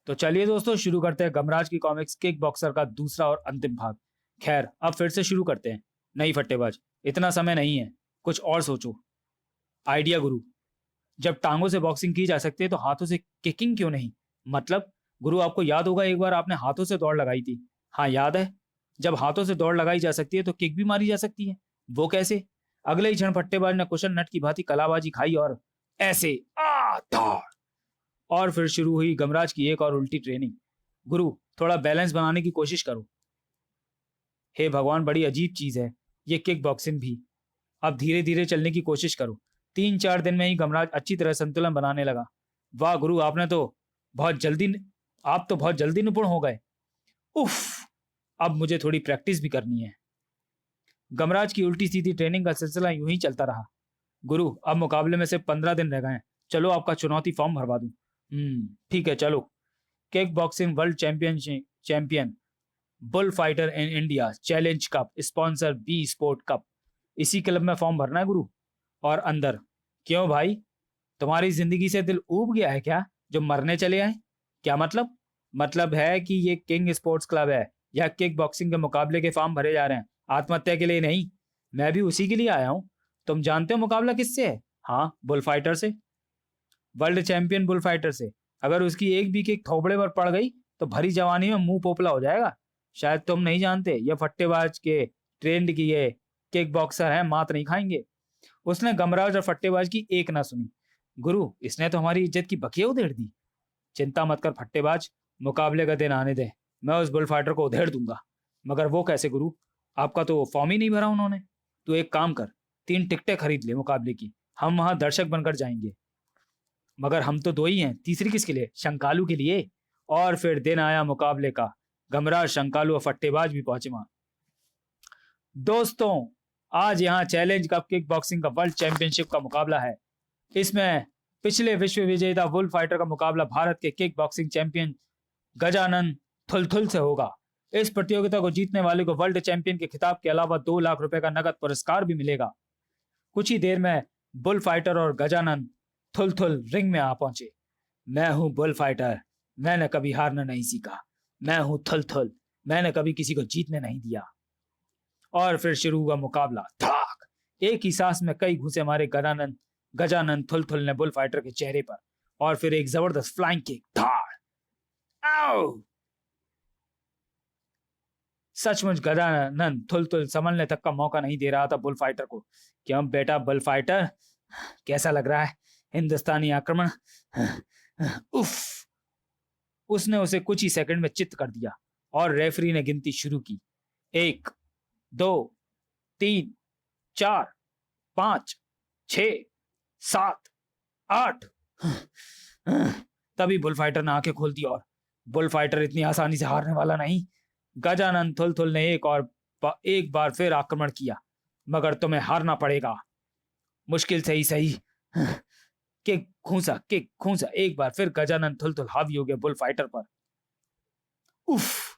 तो चलिए दोस्तों शुरू करते हैं गमराज की कॉमिक्स किक बॉक्सर का दूसरा और अंतिम भाग। खैर अब फिर से शुरू करते हैं। नहीं फट्टेबाज, इतना समय नहीं है, कुछ और सोचो। आइडिया गुरु, जब टांगों से बॉक्सिंग की जा सकती है तो हाथों से किकिंग क्यों नहीं? मतलब गुरु, आपको याद होगा एक बार आपने हाथों से दौड़ लगाई थी। हाँ याद है। जब हाथों से दौड़ लगाई जा सकती है तो किक भी मारी जा सकती है। वो कैसे? अगले ही क्षण फट्टेबाज ने कुशन नट की भांति कलाबाजी खाई और ऐसे दौड़। और फिर शुरू हुई गमराज की एक और उल्टी ट्रेनिंग। गुरु, थोड़ा बैलेंस बनाने की कोशिश करो। हे भगवान, बड़ी अजीब चीज है ये किक बॉक्सिंग भी। अब धीरे धीरे चलने की कोशिश करो। 3-4 दिन में ही गमराज अच्छी तरह संतुलन बनाने लगा। वाह गुरु, बहुत जल्दी आप तो बहुत जल्दी निपुण हो गए। उफ, अब मुझे थोड़ी प्रैक्टिस भी करनी है। गमराज की उल्टी सीधी ट्रेनिंग का सिलसिला यूं ही चलता रहा। गुरु, अब मुकाबले में से 15 दिन रह गए हैं, चलो आपका चुनौती फॉर्म भरवा दूं। ठीक है चलो। Kick boxing world champion bull fighter in India challenge cup sponsor B sport cup, इसी क्लब में फॉर्म भरना है गुरु। और अंदर। क्यों भाई, तुम्हारी जिंदगी से दिल ऊब गया है क्या जो मरने चले आए? क्या मतलब? मतलब है कि ये किंग स्पोर्ट्स क्लब है या किक बॉक्सिंग के मुकाबले के फॉर्म भरे जा रहे हैं, आत्महत्या के लिए नहीं। मैं भी उसी के लिए आया हूं। तुम जानते हो मुकाबला किससे है? हाँ, बुल फाइटर से, वर्ल्ड चैंपियन बुल फाइटर से। अगर उसकी एक भी किक थोबड़े पर पड़ गई तो भरी जवानी में मुंह पोपला हो जाएगा। शायद तुम नहीं जानते, ये फट्टेबाज के ट्रेंड की ये किक बॉक्सर है, मात नहीं खाएंगे। उसने गमराज और फट्टेबाज की एक ना सुनी। गुरु, इसने तो हमारी इज्जत की बकिया उधेड़ दी। चिंता मत कर फट्टेबाज, मुकाबले का दिन आने दे, मैं उस बुल फाइटर को उधेड़ दूंगा। मगर वो कैसे गुरु? आपका तो फॉर्म ही नहीं भरा उन्होंने। तू एक काम कर, 3 टिकटें खरीद ले मुकाबले की, हम वहां दर्शक बनकर जाएंगे। मगर हम तो 2 ही हैं, तीसरी किसके लिए? शंकालू के लिए। और फिर दिन आया मुकाबले का। गमराज, शंकालू और फट्टेबाज भी पहुंचे वहां। दोस्तों, आज यहाँ चैलेंज कप किक बॉक्सिंग का वर्ल्ड चैंपियनशिप का मुकाबला है। इसमें पिछले विश्व विजेता बुल फाइटर का मुकाबला भारत के किक बॉक्सिंग चैंपियन गजानन थुलथुल से होगा। इस प्रतियोगिता को जीतने वाले को वर्ल्ड चैंपियन के खिताब के अलावा 2 लाख रुपए का नगद पुरस्कार भी मिलेगा। कुछ ही देर में बुल फाइटर और गजानन थुलथुल रिंग में आ पहुंचे। मैं हूं बुल फाइटर, मैंने कभी हारना नहीं सीखा। मैं हूं थुलथुल, मैंने कभी किसी को जीतने नहीं दिया। और फिर शुरू हुआ मुकाबला। धाक! एक ही सांस में कई घूंसे मारे गजानन थुलथुल ने बुल फाइटर के चेहरे पर। और फिर एक जबरदस्त फ्लाइंग किक। धाड़! आओ! सचमुच गजानन थुलथुल संभलने तक का मौका नहीं दे रहा था बुल फाइटर को। क्यों बेटा बुल फाइटर, कैसा लग रहा है हिंदुस्तानी आक्रमण? उफ! उसने उसे कुछ ही सेकंड में चित्त कर दिया और रेफरी ने गिनती शुरू की। 1 2 3 4 5 6 7 8। तभी बुल फाइटर ने आंखें खोल दी। और बुल फाइटर इतनी आसानी से हारने वाला नहीं। गजानन थुलथुल ने एक बार फिर आक्रमण किया। मगर तुम्हें हारना पड़ेगा। मुश्किल से ही सही। किक घूंसा। एक बार फिर गजानन थुलथुल हावी हो गया बुल फाइटर पर। उफ!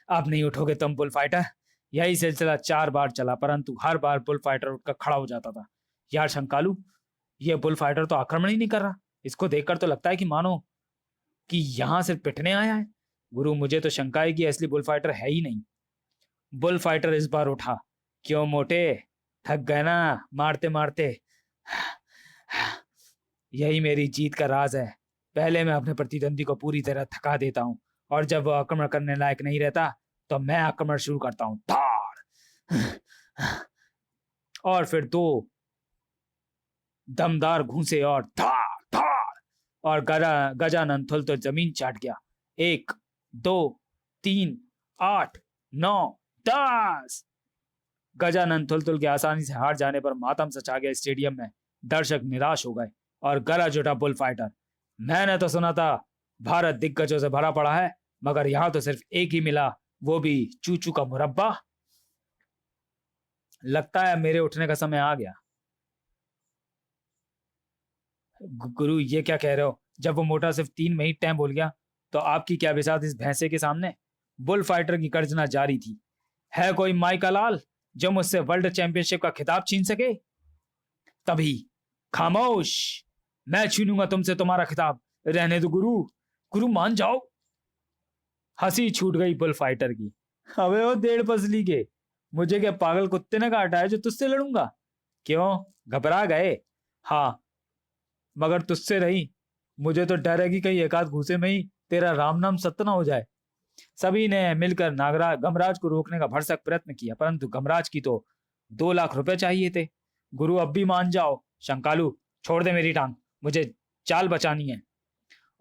अब नहीं उठोगे तुम बुल फाइटर। यही सिलसिला 4 बार चला, परंतु हर बार बुल फाइटर उठकर खड़ा हो जाता था। यार शंकालू, ये बुल फाइटर तो आक्रमण ही नहीं कर रहा। इसको देखकर तो लगता है कि मानो कि यहां सिर्फ पिटने आया है। गुरु, मुझे तो शंका है कि असली बुल फाइटर है ही नहीं। बुल फाइटर इस बार उठा। क्यों मोटे, थक गए ना मारते मारते? यही मेरी जीत का राज है। पहले मैं अपने प्रतिद्वंदी को पूरी तरह थका देता हूं, और जब वो आक्रमण करने लायक नहीं रहता तो मैं आक्रमण शुरू करता हूं। धाड़! और फिर 2 दमदार घूंसे और धाड़ धाड़, और गजानन थुलथुल जमीन चाट गया। 1 2 3 8 9 10। गजानन थुलथुल के आसानी से हार जाने पर मातम सा छा गया स्टेडियम में। दर्शक निराश हो गए और गरज उठा बुल फाइटर। मैंने तो सुना था भारत दिग्गजों से भरा पड़ा है, मगर यहां तो सिर्फ एक ही मिला, वो भी चूचू का मुरब्बा। लगता है मेरे उठने का समय आ गया। गुरु, ये क्या कह रहे हो? जब वो मोटा सिर्फ 3 में ही टैम बोल गया तो आपकी क्या बिसात इस भैंसे के सामने? बुल फाइटर की गर्जना जारी थी। है कोई माई का लाल जो मुझसे वर्ल्ड चैंपियनशिप का खिताब छीन सके? तभी खामोश, मैं छीनूंगा तुमसे तुम्हारा खिताब। रहने दो गुरु, गुरु मान जाओ। हंसी छूट गई बुल फाइटर की। अबे वो डेढ़ पसली के, मुझे क्या पागल कुत्ते ने काटा है जो तुझसे लड़ूंगा? क्यों, घबरा गए? हाँ, मगर तुझसे नहीं। मुझे तो डर है कि कहीं एक आध घूसे में ही तेरा राम नाम सत्य ना हो जाए। सभी ने मिलकर नागराज गमराज को रोकने का भरसक प्रयत्न किया, परंतु गमराज की तो 2 लाख रुपए चाहिए थे। गुरु अब भी मान जाओ। शंकालू, छोड़ दे मेरी टांग, मुझे चाल बचानी है।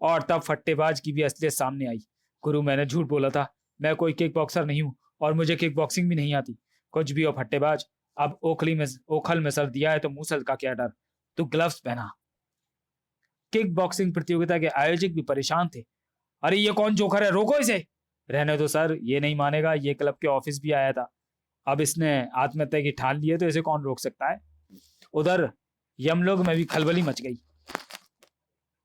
और तब फट्टेबाज की भी असलियत सामने आई। गुरु, मैंने झूठ बोला था, मैं कोई किक बॉक्सर नहीं हूँ और मुझे किक बॉक्सिंग भी नहीं आती। कुछ भी हो फट्टेबाज, अब ओखल में सर दिया है तो मूसल का क्या डर। तू ग्लव्स पहना। किक बॉक्सिंग प्रतियोगिता के आयोजक भी परेशान थे। अरे ये कौन जोकर है, रोको इसे। रहने दो सर, ये नहीं मानेगा, ये क्लब के ऑफिस भी आया था। अब इसने आत्महत्या की ठान ली है तो इसे कौन रोक सकता है। उधर यमलोक में भी खलबली मच गई।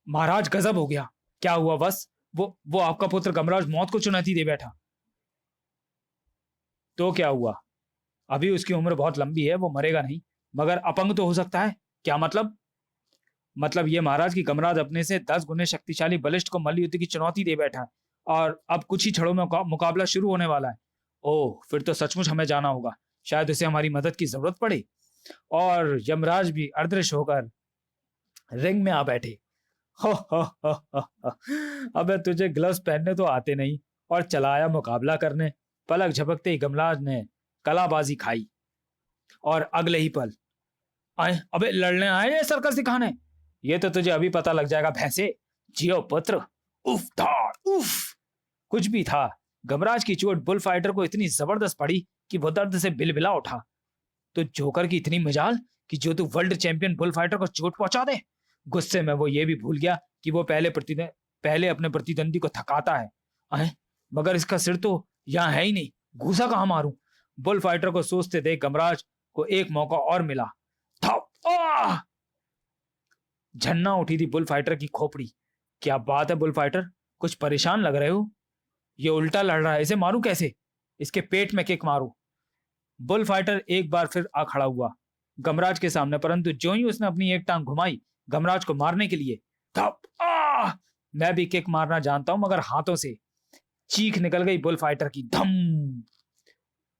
महाराज, गजब हो गया। क्या हुआ? बस वो आपका पुत्र गमराज मौत को चुनौती दे बैठा। तो क्या हुआ? अभी उसकी उम्र बहुत लंबी है, वो मरेगा नहीं, मगर अपंग तो हो सकता है। क्या मतलब? मतलब ये महाराज की गमराज अपने से 10 गुने शक्तिशाली बलिष्ठ को मल्लयुद्ध की चुनौती दे बैठा है और अब कुछ ही क्षणों में मुकाबला शुरू होने वाला है। ओह, फिर तो सचमुच हमें जाना होगा। शायद उसे हमारी मदद की जरूरत पड़े। और यमराज भी अदृश्य होकर रिंग में आ बैठे। हो। अबे तुझे ग्लव्स पहनने तो आते नहीं और चलाया मुकाबला करने। पलक झपकते ही गमराज ने कलाबाजी खाई और अगले ही पल आए, अबे लड़ने आए या सर्कस दिखाने? ये तो तुझे अभी पता लग जाएगा भैंसे। जियो पुत्र। उफ धाड़ उफ। कुछ भी था, गमराज की चोट बुल फाइटर को इतनी जबरदस्त पड़ी कि वो दर्द से बिलबिला उठा। तो जोकर की इतनी मजाल कि जो तू वर्ल्ड चैंपियन बुल फाइटर को चोट पहुंचा दे। गुस्से में वो ये भी भूल गया कि वो पहले अपने प्रतिद्वंदी को थकाता है। अरे मगर इसका सिर तो यहाँ है ही नहीं, घूसा कहाँ मारूं? बुल फाइटर को सोचते देख गमराज को एक मौका और मिला। झन्ना उठी थी बुल फाइटर की खोपड़ी। क्या बात है बुल फाइटर, कुछ परेशान लग रहे हो? ये उल्टा लड़ रहा है, इसे मारूं कैसे? इसके पेट में किक मारूं। बुल फाइटर एक बार फिर आ खड़ा हुआ गमराज के सामने, परंतु जो ही उसने अपनी एक टांग घुमाई गमराज को मारने के लिए, थप मैं भी किक मारना जानता हूं, मगर हाथों से। चीख निकल गई बुल फाइटर की। धम।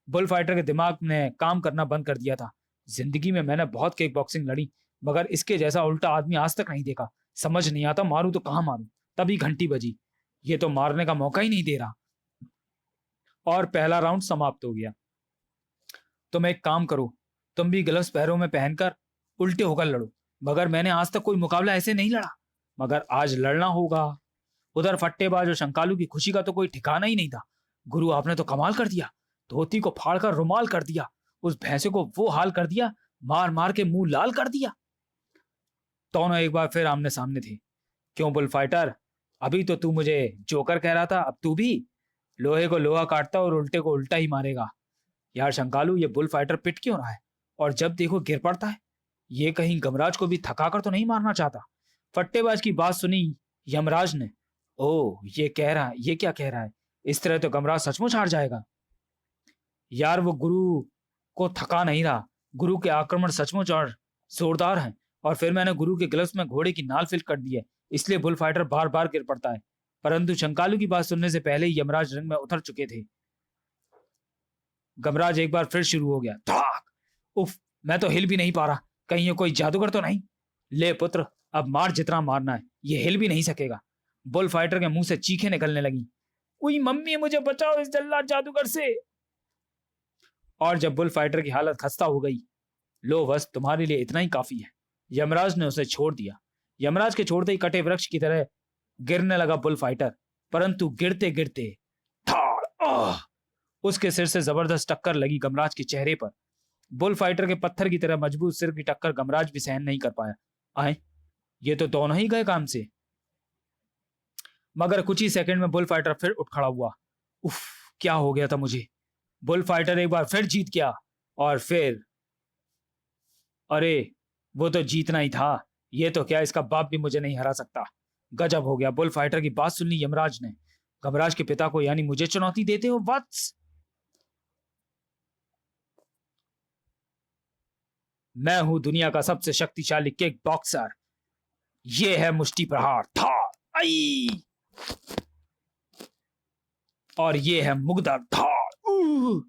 बुल फाइटर के दिमाग ने काम करना बंद कर दिया था। जिंदगी में मैंने बहुत किक बॉक्सिंग लड़ी, मगर इसके जैसा उल्टा आदमी आज तक नहीं देखा। समझ नहीं आता मारूं तो कहां मारूं। तभी घंटी बजी। ये तो मारने का मौका ही नहीं दे रहा। और पहला राउंड समाप्त हो गया। तुम एक काम करो, तुम भी ग्लव्स पैरों में पहनकर उल्टे होकर लड़ो। मगर मैंने आज तक कोई मुकाबला ऐसे नहीं लड़ा, मगर आज लड़ना होगा। उधर फट्टेबाज और शंकालू की खुशी का तो कोई ठिकाना ही नहीं था। गुरु, आपने तो कमाल कर दिया। धोती को फाड़कर रुमाल कर दिया, उस भैंसे को वो हाल कर दिया, मार मार के मुंह लाल कर दिया। दोनों एक बार फिर आमने सामने थे। क्यों बुल फाइटर, अभी तो तू मुझे जोकर कह रहा था, अब तू भी लोहे को लोहा काटता और उल्टे को उल्टा ही मारेगा। यार शंकालू, ये बुल फाइटर पिट क्यों रहा है और जब देखो गिर पड़ता है? ये कहीं गमराज को भी थकाकर तो नहीं मारना चाहता? फट्टेबाज की बात सुनी यमराज ने। ओ, ये क्या कह रहा है? इस तरह तो गमराज सचमुच हार जाएगा। यार वो गुरु को थका नहीं रहा। गुरु के आक्रमण सचमुच और जोरदार हैं, और फिर मैंने गुरु के ग्लव्स में घोड़े की नाल फिट कर दी है, इसलिए बुल फाइटर बार बार गिर पड़ता है। परंतु शंकालू की बात सुनने से पहले ही यमराज रिंग में उतर चुके थे। गमराज एक बार फिर शुरू हो गया। धाक। उफ, मैं तो हिल भी नहीं पा रहा, कहीं ये कोई जादूगर तो नहीं? ले पुत्र, अब मार जितना मारना है, ये हिल भी नहीं सकेगा। बुल फाइटर के मुंह से चीखें निकलने लगी। उई मम्मी, मुझे बचाओ इस जल्लाद जादूगर से। और जब बुल फाइटर की हालत खस्ता हो गई, लो बस तुम्हारे लिए इतना ही काफी है। यमराज ने उसे छोड़ दिया। यमराज के छोड़ते ही कटे वृक्ष की तरह गिरने लगा बुल फाइटर, परंतु गिरते गिरते उसके सिर से जबरदस्त टक्कर लगी गमराज के चेहरे पर। बुल फाइटर के पत्थर की तरह मजबूत सिर की टक्कर गमराज भी सहन नहीं कर पाया। आए, ये तो दोनों ही गए काम से। मगर कुछ ही सेकंड में बुल फाइटर फिर उठ खड़ा हुआ। उफ, क्या हो गया था मुझे? बुल फाइटर एक बार फिर जीत गया। और फिर अरे, वो तो जीतना ही था। ये तो क्या, इसका बाप भी मुझे नहीं हरा सकता। गजब हो गया। बुल फाइटर की बात सुन ली यमराज ने। गमराज के पिता को यानी मुझे चुनौती देते हो वत्स? मैं हूं दुनिया का सबसे शक्तिशाली किक बॉक्सर। ये है मुष्टि प्रहार। था आई। और ये है मुग्धा ढाल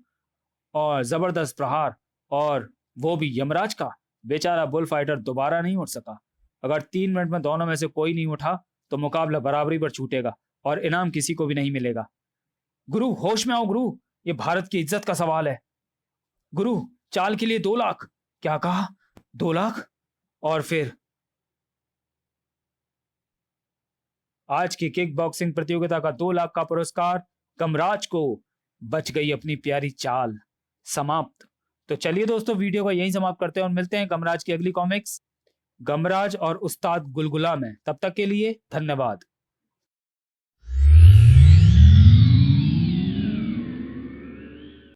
और जबरदस्त प्रहार, और वो भी यमराज का। बेचारा बुल फाइटर दोबारा नहीं उठ सका। अगर 3 मिनट में दोनों में से कोई नहीं उठा तो मुकाबला बराबरी पर छूटेगा और इनाम किसी को भी नहीं मिलेगा। गुरु होश में आओ गुरु, ये भारत की इज्जत का सवाल है। गुरु चाल के लिए 2 लाख। क्या कहा? 2 लाख? और फिर आज की किक बॉक्सिंग प्रतियोगिता का 2 लाख का पुरस्कार गमराज को। बच गई अपनी प्यारी चाल। समाप्त। तो चलिए दोस्तों, वीडियो को यहीं समाप्त करते हैं और मिलते हैं गमराज की अगली कॉमिक्स गमराज और उस्ताद गुलगुला में। तब तक के लिए धन्यवाद।